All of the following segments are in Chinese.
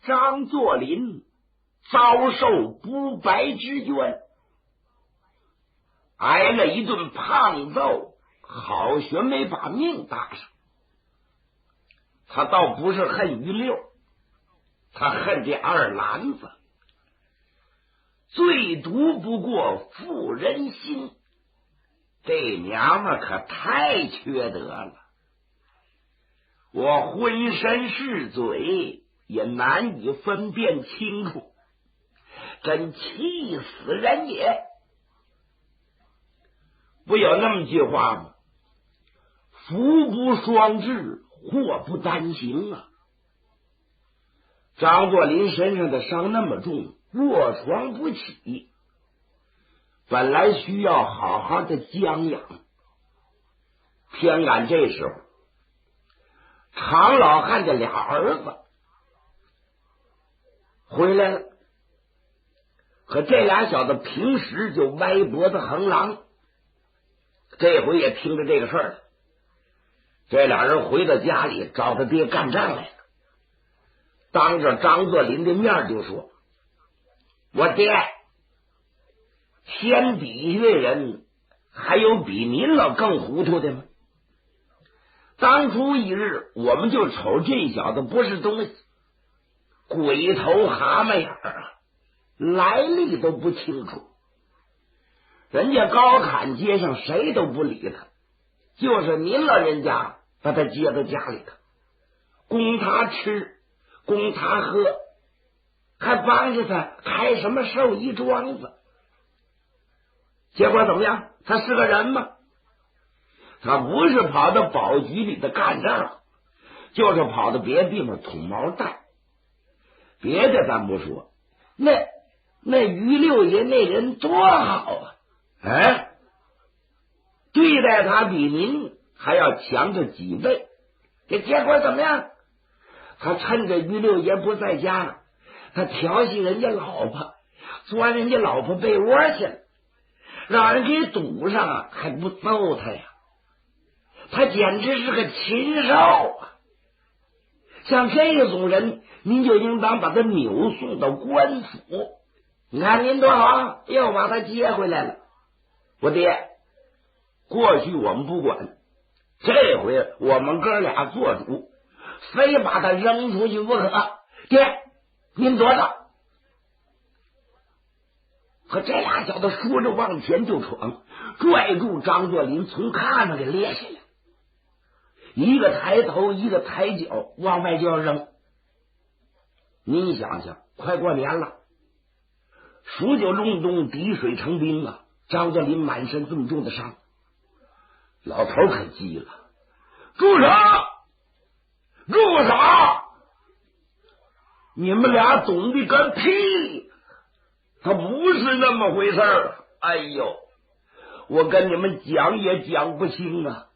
张作霖遭受不白之冤，挨了一顿胖揍，好学没把命搭上。他倒不是恨于六，他恨这二篮子，最毒不过妇人心，这娘们可太缺德了，我浑身是嘴也难以分辨清楚，真气死人也。不有那么句话吗？福不双至，祸不单行啊！张作霖身上的伤那么重，卧床不起，本来需要好好的将养，偏赶这时候常老汉的俩儿子回来了，可这俩小子平时就歪脖子横狼，这回也听着这个事儿了。这俩人回到家里找他爹干仗来了，当着张作霖的面就说：我爹，天底下的人还有比您老更糊涂的吗？当初一日我们就瞅这小子不是东西，鬼头蛤蟆眼儿啊，来历都不清楚，人家高坎街上谁都不理他，就是您老人家把他接到家里头，供他吃供他喝，还帮着他开什么寿衣庄子，结果怎么样？他是个人吗？他不是跑到保局里的干仗，就是跑到别的地方捅毛蛋。别的咱不说，那于六爷那人多好啊！哎，对待他比您还要强着几倍。这结果怎么样？他趁着于六爷不在家，他调戏人家老婆，钻人家老婆被窝去了，让人给堵上啊，还不揍他呀？他简直是个禽兽啊！像这种人，您就应当把他扭送到官府。你看您多好，又把他接回来了。我爹，过去我们不管，这回我们哥俩做主，非把他扔出去不可。爹，您多大？可这俩小子说着往前就闯，拽住张作霖从炕上给列下来，一个抬头一个抬脚往外就要扔。您想想，快过年了，数九隆冬，滴水成冰啊！张作霖满身这么重的伤，老头可急了：住手！住手！你们俩懂得个屁！他不是那么回事儿。哎呦，我跟你们讲也讲不清啊！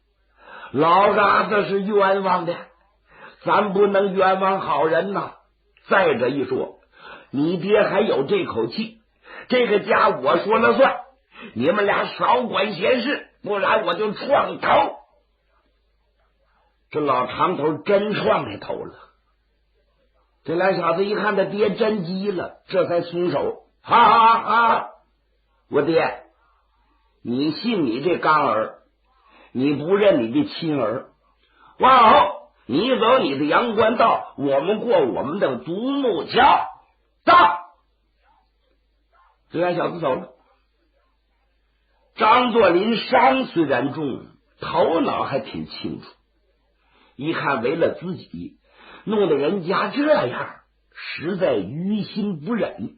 老嘎子是冤枉的，咱不能冤枉好人呐。再者一说，你爹还有这口气，这个家我说了算，你们俩少管闲事，不然我就撞头。这老长头真撞开头了。这俩小子一看他爹真急了，这才松手。哈哈哈！我爹，你信你这干儿，你不认你的亲儿。往后你走你的阳关道，我们过我们的独木桥。到！这俩小子走了。张作霖伤虽然重，头脑还挺清楚，一看为了自己弄得人家这样，实在于心不忍。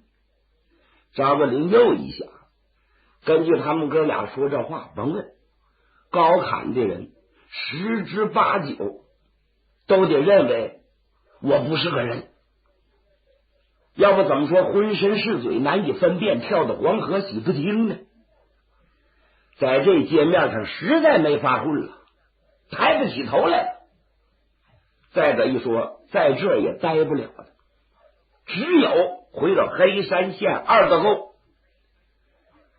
张作霖又一想，根据他们哥俩说这话，甭问，高坎的人十之八九都得认为我不是个人，要不怎么说浑身是嘴难以分辨，跳到黄河洗不清呢？在这界面上实在没法混了，抬不起头来了。再者一说，在这也待不了了，只有回到黑山县二道沟。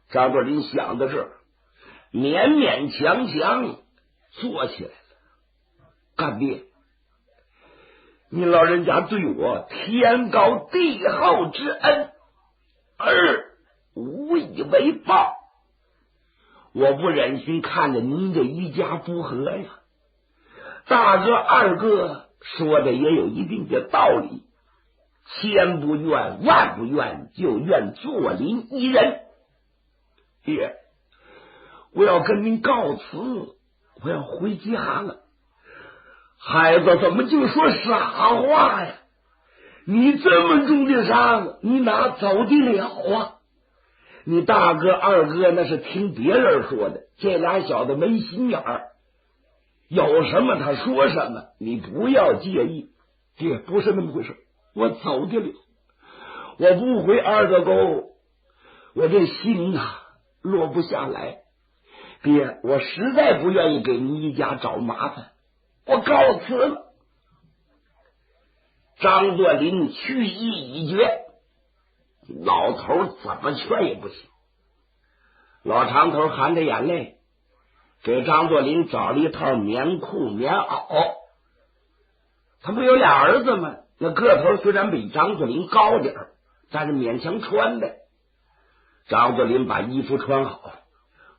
张作霖想到这儿，勉勉强强坐起来了。干爹，您老人家对我天高地厚之恩，而无以为报，我不忍心看着您这一家不和呀。大哥二哥说的也有一定的道理，千不愿万不愿，就愿做邻一人。爹，我要跟您告辞，我要回家了。孩子怎么就说傻话呀？你这么重的伤，你哪走得了啊？你大哥二哥那是听别人说的，这俩小子没心眼儿，有什么他说什么，你不要介意。爹，不是那么回事，我走得了，我不回二子沟，我这心落不下来。爹，我实在不愿意给您一家找麻烦，我告辞了。张作霖去意已决，老头怎么劝也不行。老长头含着眼泪给张作霖找了一套棉裤棉袄。他不有俩儿子吗？那个头虽然比张作霖高点儿，但是勉强穿的。张作霖把衣服穿好，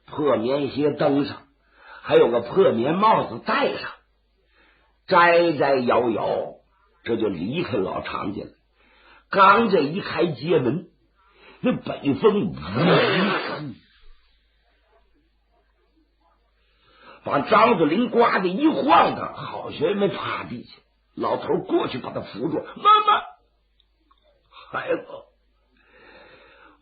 破棉鞋登上，还有个破棉帽子戴上，摘摘摇摇，这就离开老常家了。刚这一开街门，那北风把张作霖刮得一晃的，好学没趴地下。老头过去把他扶住，妈妈，孩子，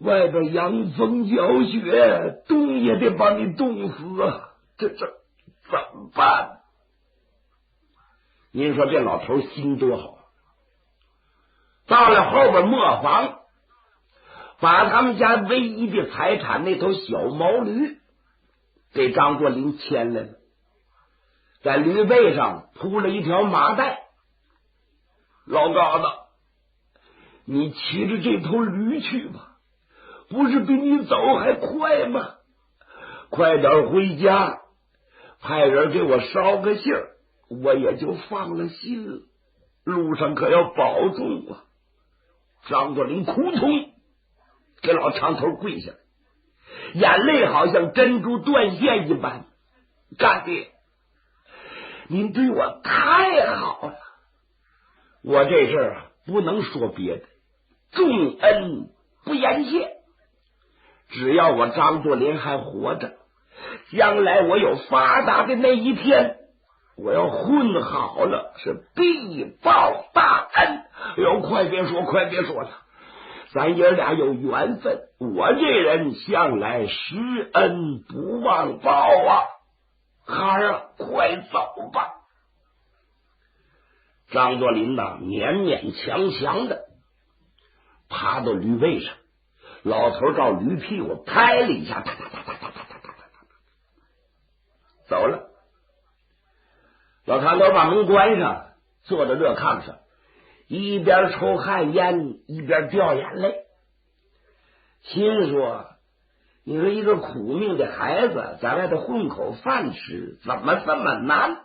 外边阳风搅雪，冻也得把你冻死啊！这怎么办？您说这老头心多好。到了后边磨坊，把他们家唯一的财产那头小毛驴给张作霖牵来了，在驴背上铺了一条麻袋。老嘎子，你骑着这头驴去吧，不是比你走还快吗？快点回家，派人给我捎个信儿，我也就放了心了。路上可要保重啊！张作霖扑通给老长头跪下，眼泪好像珍珠断线一般。干爹，您对我太好了，我这事儿不能说别的，重恩不言谢。只要我张作霖还活着，将来我有发达的那一天，我要混好了，是必报大恩。哎呦，快别说，快别说了，咱爷俩有缘分，我这人向来施恩不忘报啊！孩儿，快走吧。张作霖呐，勉勉强强的爬到驴背上，老头照驴屁股拍了一下，哒哒哒哒哒哒哒哒哒，走了。老长头把门关上，坐在热炕上，一边抽旱烟一边掉眼泪，心说：你说一个苦命的孩子在外头混口饭吃，怎么这么难？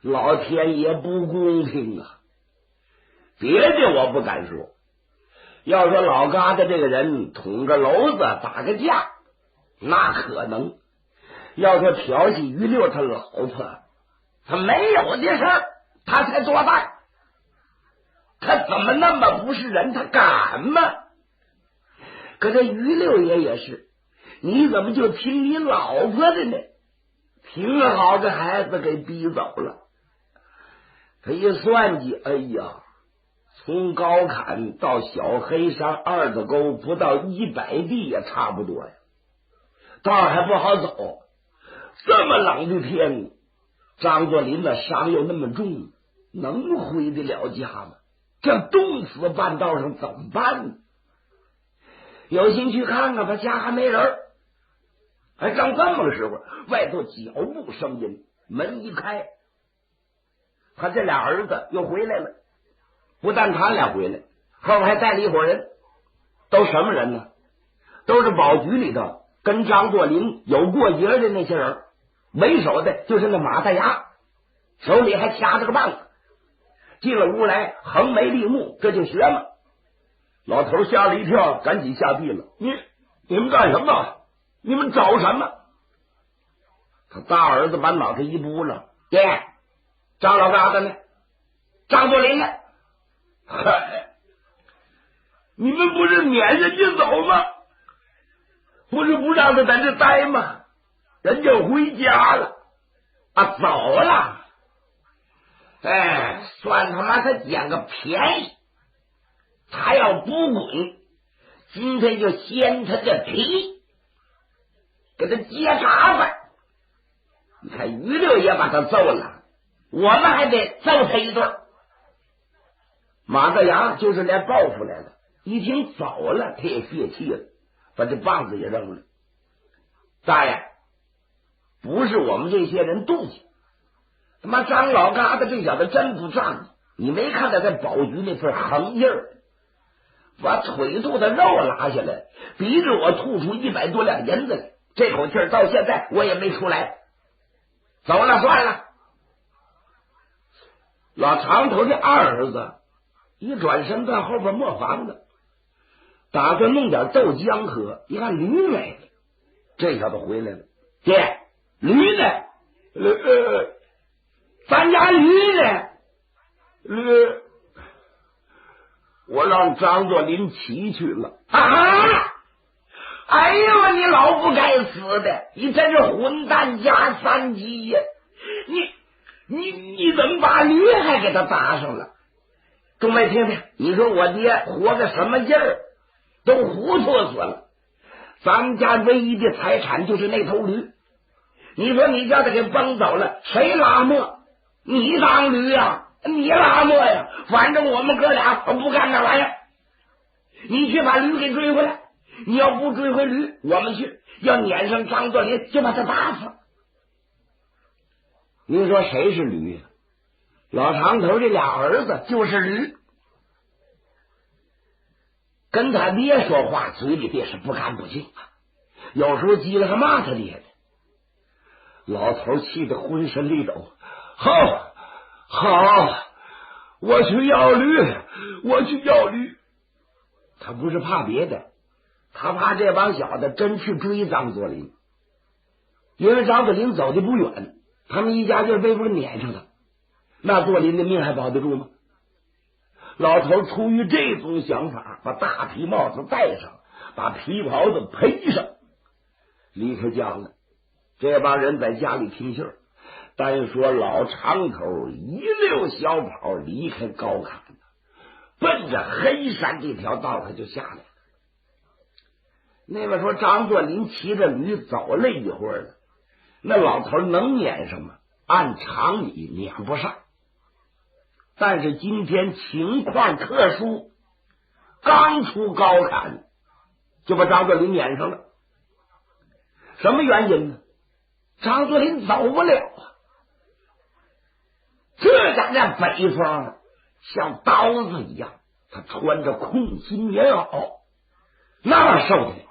老天爷不公平啊！别的我不敢说，要说老疙瘩这个人捅个篓子打个架，那可能；要说调戏于六他老婆，他没有的事儿，他才多大，他怎么那么不是人？他敢吗？可这于六爷也是，你怎么就听你老婆的呢？挺好的孩子给逼走了。他一算计，哎呀，从高坎到小黑山二子沟不到100地也差不多呀，道还不好走。这么冷的天，张作霖的伤又那么重，能回得了家吗？这冻死半道上怎么办呢？有心去看看吧，家还没人。还正这么个时候，外头脚步声音，门一开，他这俩儿子又回来了。不但他俩回来，后边还带了一伙人。都什么人呢？都是保局里头跟张作霖有过节的那些人，为首的就是那马大牙，手里还掐着个棒子。进了屋来，横眉立目，这就学嘛。老头吓了一跳，赶紧下地了。你们干什么？你们找什么？他大儿子把脑袋一拨了，爹，张老疙瘩呢？张作霖呢？嗨，你们不是撵人家走吗？不是不让他在这待吗？人家回家了啊，走了。哎，算他妈他捡个便宜，他要不滚，今天就掀他的皮，给他结碴子。你看于六爷把他揍了，我们还得揍他一顿。马大牙就是来报复来了，一听走了，他也泄气了，把这棒子也扔了。大爷，不是我们这些人动气，他妈张老疙瘩这小子真不仗义，你没看他在保局那份横劲儿，把腿肚的肉拉下来，逼着我吐出100多两银子来，这口气儿到现在我也没出来。走了算了。老长头的二儿子一转身在后边磨房子，打算弄点豆浆喝，一看驴来了，这小子回来了。爹，驴呢？咱家驴呢？我让张作霖骑去了。啊！哎呦，你老不该死的，你真是混蛋加3级呀！你怎么把驴还给他搭上了？众位听听，你说我爹活个什么劲儿，都糊涂死了。咱们家唯一的财产就是那头驴，你说你叫他给崩走了，谁拉磨？你当驴呀？你拉磨呀？反正我们哥俩不干那玩意儿。你去把驴给追回来，你要不追回驴，我们去要撵上张作霖，就把他打死。您说谁是驴呀？老长头这俩儿子就是驴，跟他爹说话，嘴里也是不干不净啊，有时候急了还骂他爹呢。老头气得浑身力抖，好，我去要驴。他不是怕别的，他怕这帮小子真去追张作霖，因为张作霖走的不远，他们一家就被迫撵上了，那作霖的命还保得住吗？老头出于这种想法，把大皮帽子戴上，把皮袍子披上，离开家了。这帮人在家里听信儿，单说老长头一溜小跑离开高坎，奔着黑山这条道他就下来了。那边说张作霖骑着驴走了一会儿了，那老头能撵上吗？按常理撵不上，但是今天情况特殊，刚出高坎就把张作霖撵上了。什么原因呢？张作霖走不了啊！这家那北风像刀子一样，他穿着空心棉袄，那受得了。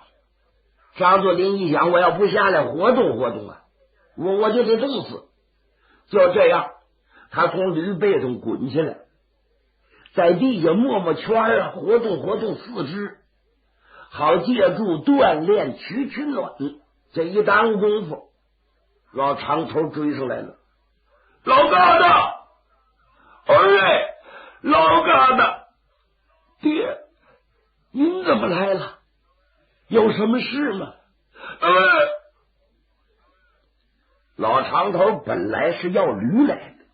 张作霖一想，我要不下来活动活动啊，我就得冻死。就这样，他从驴背上滚下来，在地下摸圈啊，活动活动四肢，好借助锻炼取暖。这一耽误功夫，老长头追上来了。老疙瘩，老疙瘩，爹，您怎么来了？有什么事吗？老长头本来是要驴来的，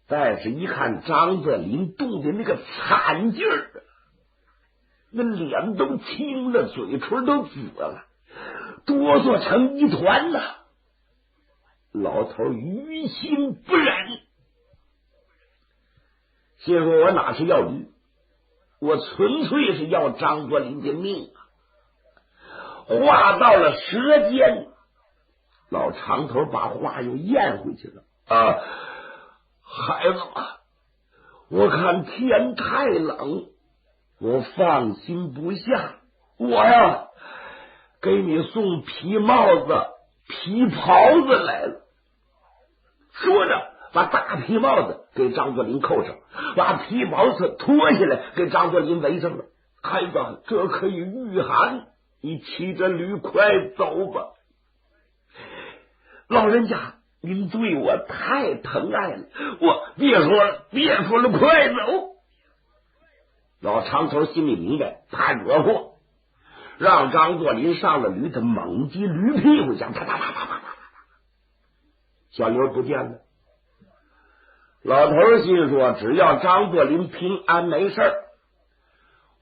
但是一看张作霖冻的那个惨劲儿，那脸都青了，嘴唇都紫了，哆嗦成一团呐。老头于心不忍，心说我哪是要驴，我纯粹是要张作霖的命啊！话到了舌尖，老长头把话又咽回去了。孩子，我看天太冷，我放心不下，我呀给你送皮帽子皮袍子来了。说着把大皮帽子给张作霖扣上，把皮袍子脱下来给张作霖围上了。孩子，这可以御寒，你骑着驴快走吧。老人家，您对我太疼爱了，我别说了，快走。老长头心里明白，他惹祸，让张作霖上了驴，他猛击驴屁股下，啪啪啪啪啪啪，小牛不见了。老头心说，只要张作霖平安没事，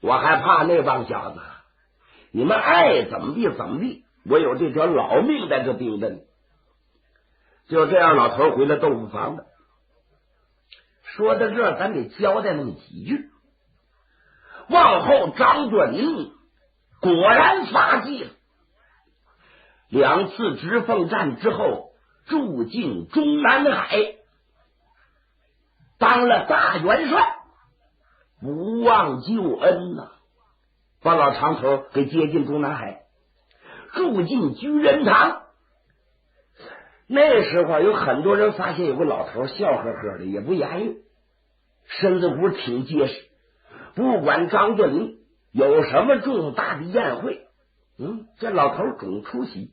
我还怕那帮小子？你们爱怎么地怎么地，我有这条老命在这盯着呢。就这样，老头回了豆腐房子。说到这儿，咱得交代那么几句。往后张作霖果然发迹了，2次直奉战之后，驻进中南海，当了大元帅，不忘旧恩呐，把老长头给接进中南海，住进居仁堂。那时候有很多人发现有个老头笑呵呵的，也不言语，身子骨挺结实。不管张作霖有什么重大的宴会，这老头总出席。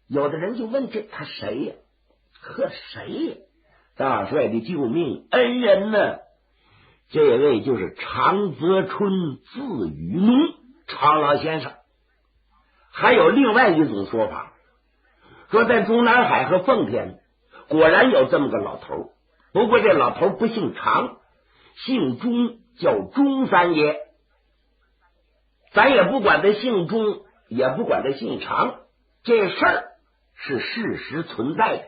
有的人就问他谁呀？谁呀？大帅的救命恩人呢？这位就是常泽春字雨农，常老先生。还有另外一种说法，说在中南海和奉天果然有这么个老头，不过这老头不姓常，姓钟，叫钟三爷。咱也不管他姓钟，也不管他姓常，这事儿是事实存在的。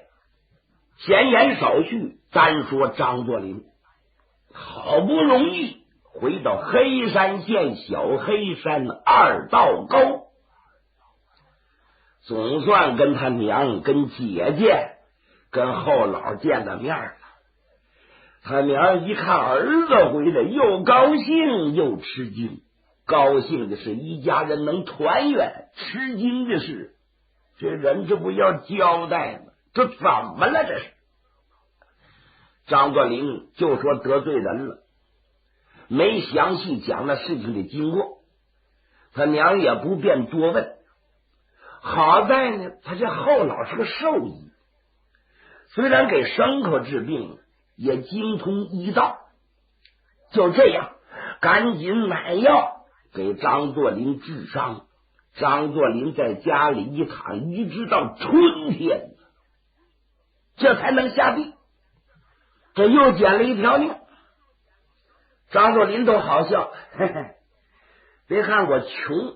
闲言少叙，单说张作霖好不容易回到黑山县小黑山2道沟，总算跟他娘、跟姐姐、跟后老见了面了。他娘一看儿子回来，又高兴又吃惊。高兴的是一家人能团圆，吃惊的是这人这不要交代吗？这怎么了？这是张作霖就说得罪人了，没详细讲了事情的经过，他娘也不便多问。好在呢，他这后老是个兽医，虽然给牲口治病，也精通医道。就这样，赶紧买药给张作霖治伤。张作霖在家里一躺，一直到春天，这才能下地。这又捡了一条命。张作霖都好笑，嘿嘿，别看我穷，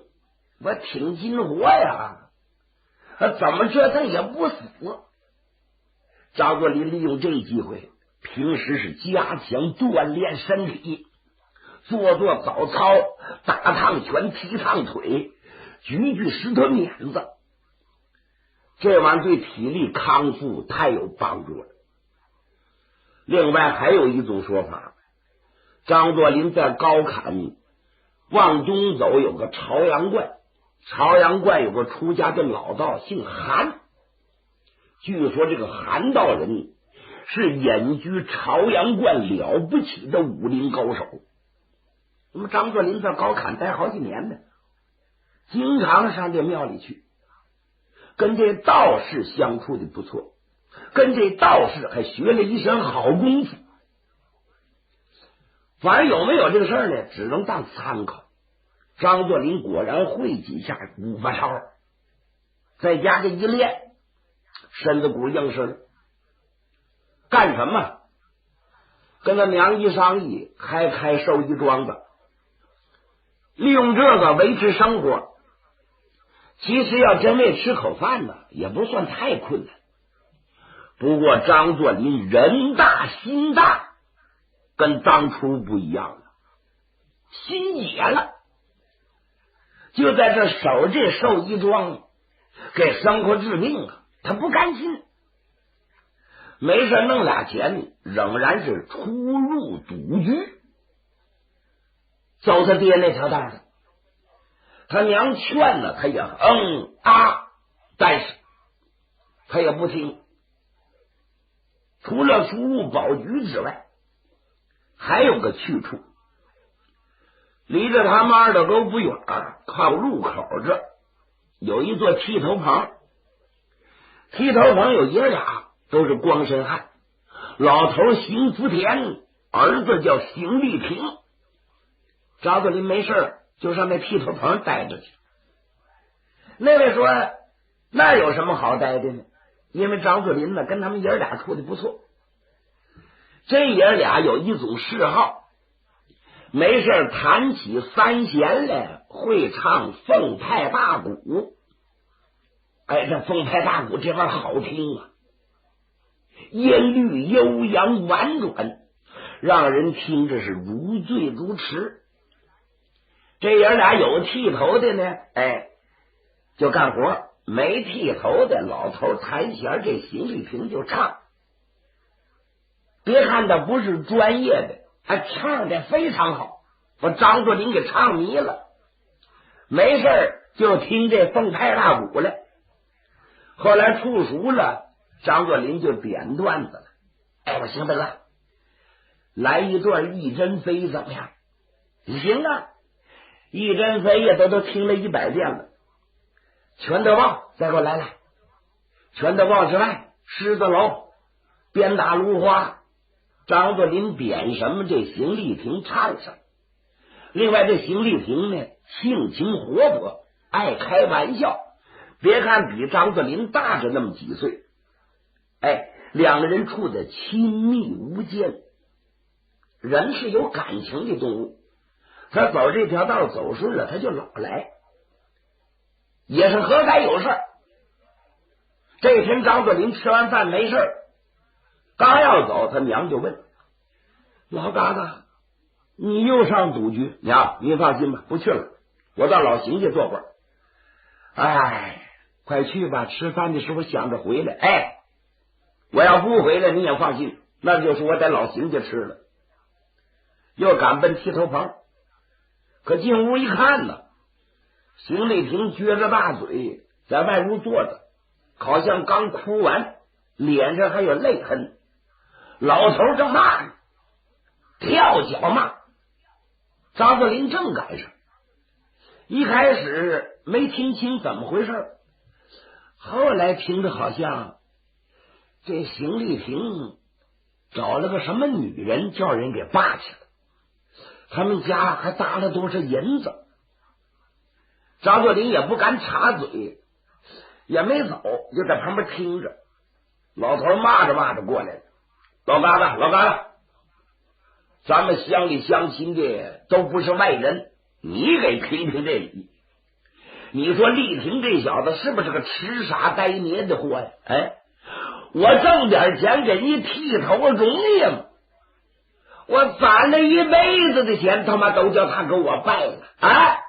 我挺筋活呀，怎么折腾也不死。张作霖利用这一机会，平时是加强锻炼身体，做早操，打趟拳，踢趟腿，举石头碾子，这玩意对体力康复太有帮助了。另外还有一种说法，张作霖在高坎往东走，有个朝阳观，朝阳观有个出家的老道姓韩，据说这个韩道人是隐居朝阳观了不起的武林高手。那么张作霖在高坎待好几年呢，经常上这庙里去，跟这道士相处的不错，跟这道士还学了一身好功夫。反正有没有这个事儿呢，只能当参考。张作霖果然会几下五八超，在家这一练，身子骨硬实了。干什么？跟他娘一商议，开寿衣庄子，利用这个维持生活。其实要真为吃口饭呢，也不算太困难。不过张作霖人大心大，跟当初不一样了，心野了，就在这守这寿衣庄，给生活治病啊，他不甘心。没事弄俩钱，仍然是出入赌局，走他爹那条道上。他娘劝了，他也但是他也不听。除了出入宝局之外，还有个去处。离着他们二道沟不远，靠入口这有一座剃头棚。剃头棚有爷俩，都是光身汉。老头邢福田，儿子叫邢立平。张作霖没事就上那剃头棚待着去。那位说那有什么好待的呢？因为张作霖呢跟他们爷俩处的不错。这爷俩有一种嗜好，没事弹起三弦来，会唱凤派大鼓。哎，这凤派大鼓这玩意儿好听啊，音律悠扬婉转，让人听着是如醉如痴。这爷俩有剃头的呢，哎，就干活；没剃头的，老头弹弦，这邢立平就唱。别看他不是专业的，他唱的非常好，把张作霖给唱迷了。没事就听这凤派大鼓了。后来处熟了，张作霖就点段子了。哎，我行大哥，来一段一针飞怎么样？行啊，一针飞呀，都听了100遍了。全德旺再给我来。全德旺之外，狮子楼、鞭打芦花，张作霖点什么，这邢立平唱什么。另外这邢立平呢，性情活泼，爱开玩笑。别看比张作霖大着那么几岁，哎，两个人处的亲密无间。人是有感情的动物，他走这条道走顺了，他就老来，也是何该有事。这天张作霖吃完饭没事，刚要走，他娘就问：老嘎嘎，你又上赌局？娘，您放心吧，不去了，我到老邢家坐会儿。哎，快去吧，吃饭的时候想着回来。哎，我要不回来你也放心，那就是我在老邢家吃了。又赶奔剃头棚，可进屋一看呢，邢立平撅着大嘴在外屋坐着，好像刚哭完，脸上还有泪痕。老头正骂呢，跳脚骂。张作霖正赶上，一开始没听清怎么回事，后来听着好像这邢立平找了个什么女人，叫人给扒去了，他们家还搭了多少银子。张作霖也不敢插嘴，也没走，就在旁边听着。老头骂着骂着过来了：老嘎子，老嘎子，咱们乡里乡亲的都不是外人，你给评评这理。你说立平这小子是不是个痴傻呆捏的货呀？哎，我挣点钱给你剃头容易吗？我攒了一辈子的钱，他妈都叫他给我败了。哎，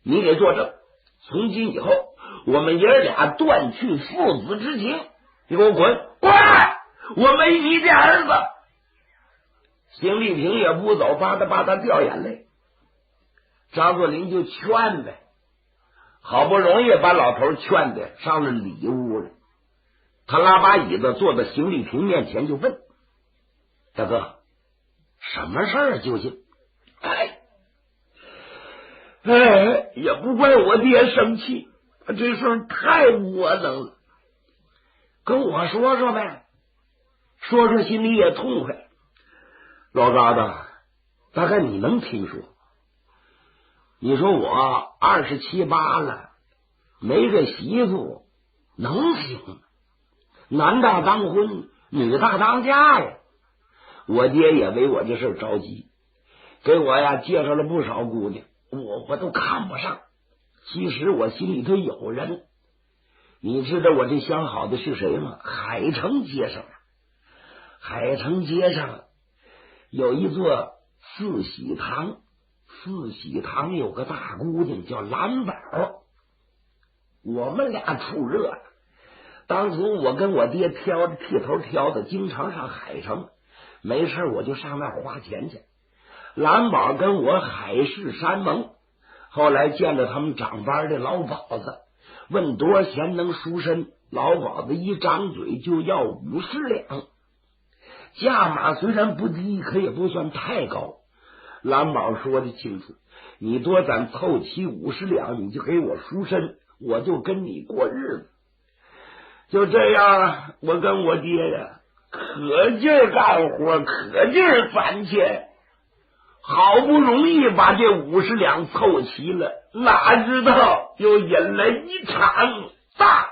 你给作证，从今以后我们爷俩断去父子之情，你给我滚！滚！我没你的儿子。邢立平也不走，吧嗒吧嗒掉眼泪。张作霖就劝呗，好不容易把老头劝的上了里屋了。他拉把椅子坐到邢立平面前，就问：大哥，什么事儿究竟？也不怪我爹生气，这事儿太窝囊了。跟我说说呗，说说心里也痛快。老疙瘩，大概你能听说。你说我27、28了，没个媳妇能行？男大当婚，女大当嫁呀。我爹也为我这事着急，给我呀介绍了不少姑娘，我都看不上。其实我心里头有人。你知道我这相好的是谁吗？海城街上。海城街上有一座四喜堂，四喜堂有个大姑娘叫蓝宝，我们俩处热闹。当初我跟我爹剃头挑的，经常上海城，没事我就上那儿花钱去。蓝宝跟我海誓山盟，后来见了他们长班的老鸨子，问多少钱能赎身，老鸨子一张嘴就要50两，价码虽然不低，可也不算太高。蓝宝说的清楚，你多咱凑齐50两，你就给我赎身，我就跟你过日子。就这样，我跟我爹呀，可劲儿干活，可劲儿攒钱，好不容易把这50两凑齐了，哪知道又引来一场大